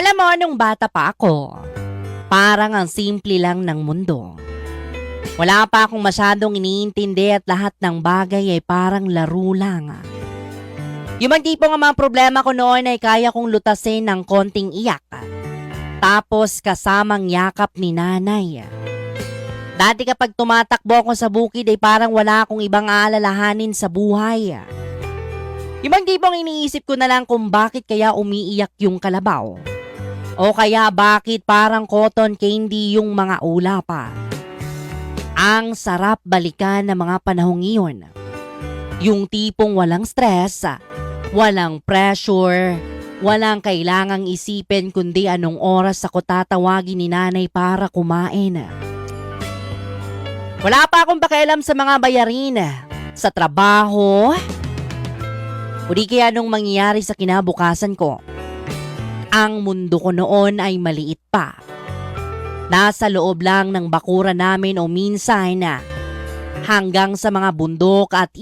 Alam mo, nung bata pa ako, parang ang simple lang ng mundo. Wala pa akong masyadong iniintindi at lahat ng bagay ay parang laro lang. Yung mga tipong ang mga problema ko noon ay kaya kong lutasin ng konting iyak. Tapos kasamang yakap ni nanay. Dati kapag tumatakbo ako sa bukid ay parang wala akong ibang aalalahanin sa buhay. Yung mga tipong iniisip ko na lang kung bakit kaya umiiyak yung kalabaw. O kaya bakit parang cotton candy yung mga ulap. Ang sarap balikan ng mga panahong iyon. Yung tipong walang stress, walang pressure, walang kailangang isipin kundi anong oras ako tatawagin ni nanay para kumain. Wala pa akong pakialam sa mga bayarin, sa trabaho, o di kaya anong mangyayari sa kinabukasan ko. Ang mundo ko noon ay maliit pa. Nasa loob lang ng bakuran namin o minsan hanggang sa mga bundok at